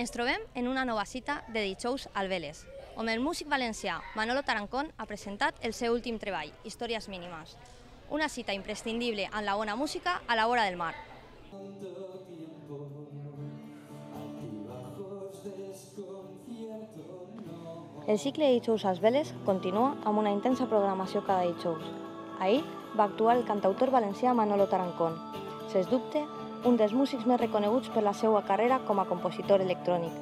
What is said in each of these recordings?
Ens trobem en una nova cita de Dijous al Vélez, on el músic valencià Manolo Tarancón ha presentat el seu últim treball, Històries mínimes. Una cita imprescindible amb la bona música a la vora del mar. El cicle de Dijous als Vélez continua amb una intensa programació cada dijous. Ahir va actuar el cantautor valencià Manolo Tarancón, sens dubte un dels músics més reconeguts per la seva carrera com a compositor electrònic.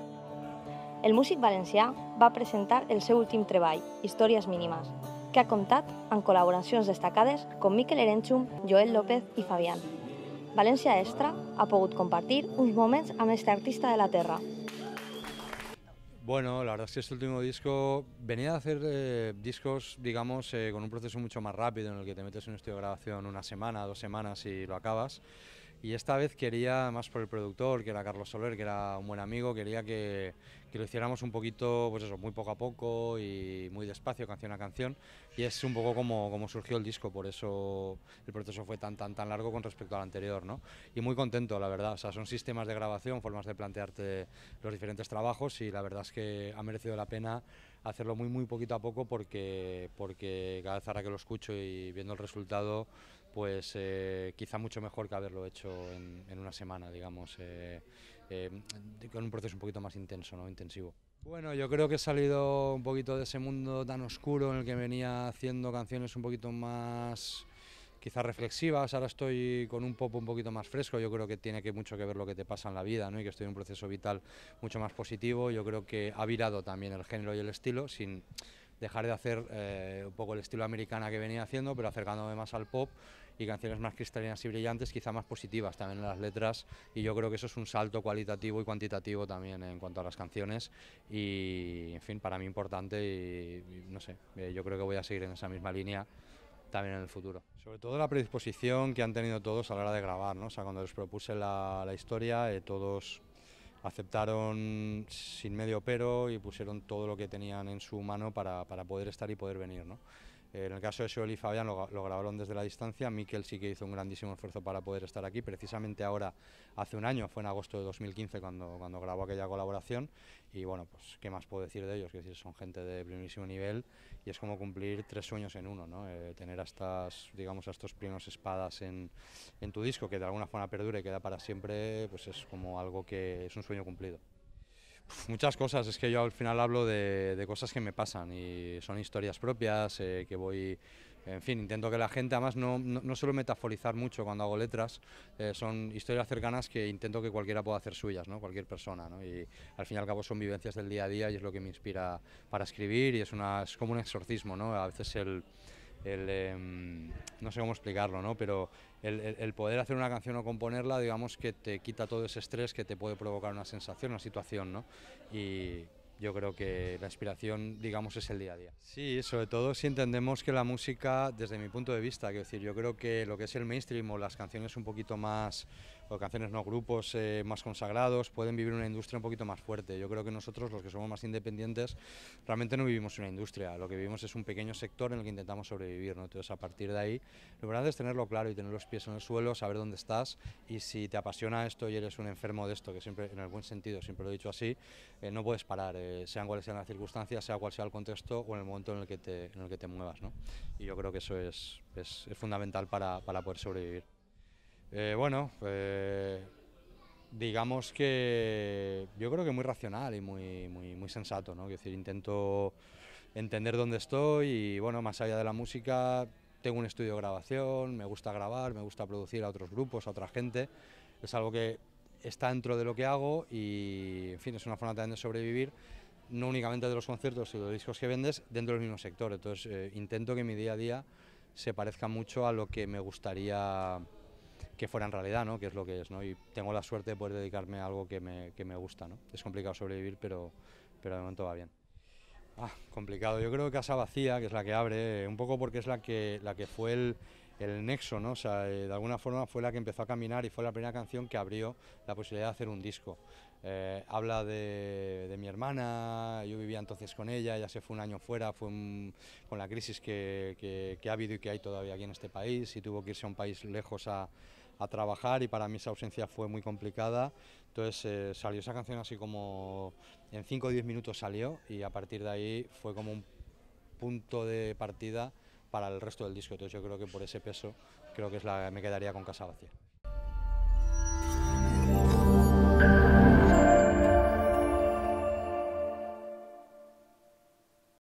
El músic valencià va presentar el seu últim treball, Històries mínimes, que ha comptat amb col·laboracions destacades com Mikel Erenchum, Joel López i Fabián. València Extra ha pogut compartir uns moments amb este artista de la terra. Bueno, la verdad es que este último disco venía de hacer discos, digamos, con un proceso mucho más rápido en el que te metes en un estudio de grabación una semana, 2 semanas y lo acabas. Y esta vez quería, más por el productor, que era Carlos Soler, que era un buen amigo, quería que lo hiciéramos un poquito, pues eso, muy poco a poco y muy despacio, canción a canción. Y es un poco como surgió el disco, por eso el proceso fue tan largo con respecto al anterior, ¿no? Y muy contento, la verdad. O sea, son sistemas de grabación, formas de plantearte los diferentes trabajos y la verdad es que ha merecido la pena hacerlo muy poquito a poco porque cada vez ahora que lo escucho y viendo el resultado, pues quizá mucho mejor que haberlo hecho en una semana, digamos, con un proceso un poquito más intenso, ¿no? Intensivo. Bueno, yo creo que he salido un poquito de ese mundo tan oscuro en el que venía haciendo canciones un poquito más quizás reflexivas. Ahora estoy con un pop un poquito más fresco. Yo creo que tiene mucho que ver lo que te pasa en la vida, ¿no? Y que estoy en un proceso vital mucho más positivo. Yo creo que ha virado también el género y el estilo, sin dejar de hacer un poco el estilo americana que venía haciendo, pero acercándome más al pop y canciones más cristalinas y brillantes, quizá más positivas también en las letras, y yo creo que eso es un salto cualitativo y cuantitativo también en cuanto a las canciones y, en fin, para mí importante y no sé, yo creo que voy a seguir en esa misma línea también en el futuro. Sobre todo la predisposición que han tenido todos a la hora de grabar, ¿no? O sea, cuando les propuse la historia, todos aceptaron sin medio pero y pusieron todo lo que tenían en su mano para poder estar y poder venir, ¿no? En el caso de Joel y Fabián lo grabaron desde la distancia. Mikel sí que hizo un grandísimo esfuerzo para poder estar aquí. Precisamente ahora, hace un año, fue en agosto de 2015 cuando grabó aquella colaboración. Y bueno, pues qué más puedo decir de ellos, que decir, son gente de primerísimo nivel y es como cumplir 3 sueños en uno, ¿no? Tener a estas, digamos, a estos primeros espadas en tu disco, que de alguna forma perdure y queda para siempre, pues es como algo que es un sueño cumplido. Muchas cosas, es que yo al final hablo de cosas que me pasan y son historias propias que voy, en fin, intento que la gente, además no suelo metaforizar mucho cuando hago letras, son historias cercanas que intento que cualquiera pueda hacer suyas, ¿no? Cualquier persona, ¿no? Y al fin y al cabo son vivencias del día a día y es lo que me inspira para escribir y es como un exorcismo, ¿no? A veces no sé cómo explicarlo, ¿no? Pero el poder hacer una canción o componerla, digamos que te quita todo ese estrés que te puede provocar una sensación, una situación, ¿no? Y yo creo que la inspiración, digamos, es el día a día. Sí, sobre todo si entendemos que la música, desde mi punto de vista, quiero decir, yo creo que lo que es el mainstream o las canciones un poquito más, o canciones no, grupos más consagrados, pueden vivir una industria un poquito más fuerte. Yo creo que nosotros, los que somos más independientes, realmente no vivimos una industria, lo que vivimos es un pequeño sector en el que intentamos sobrevivir, ¿no? Entonces, a partir de ahí, lo importante es tenerlo claro y tener los pies en el suelo, saber dónde estás y si te apasiona esto y eres un enfermo de esto, que siempre, en el buen sentido, siempre lo he dicho así, no puedes parar, sean cuales sean las circunstancias, sea cual sea el contexto o en el momento en el que te muevas, ¿no? Y yo creo que eso es fundamental para poder sobrevivir. Digamos que yo creo que muy racional y muy sensato, ¿no? Es decir, intento entender dónde estoy y, bueno, más allá de la música, tengo un estudio de grabación, me gusta grabar, me gusta producir a otros grupos, a otra gente, es algo que está dentro de lo que hago y, en fin, es una forma también de sobrevivir, no únicamente de los conciertos y de los discos que vendes, dentro del mismo sector. Entonces, intento que mi día a día se parezca mucho a lo que me gustaría que fuera en realidad, ¿no? Que es lo que es, ¿no? Y tengo la suerte de poder dedicarme a algo que me gusta, ¿no? Es complicado sobrevivir, pero de momento va bien. Complicado. Yo creo que Casa Vacía, que es la que abre, un poco porque es la que fue el nexo, ¿no? O sea, de alguna forma fue la que empezó a caminar y fue la primera canción que abrió la posibilidad de hacer un disco. Habla de mi hermana, yo vivía entonces con ella se fue un año fuera, con la crisis que ha habido y que hay todavía aquí en este país y tuvo que irse a un país lejos a a trabajar y para mí esa ausencia fue muy complicada. Entonces salió esa canción así como en 5 o 10 minutos salió y a partir de ahí fue como un punto de partida para el resto del disco. Entonces yo creo que por ese peso creo que me quedaría con Casa Vacía.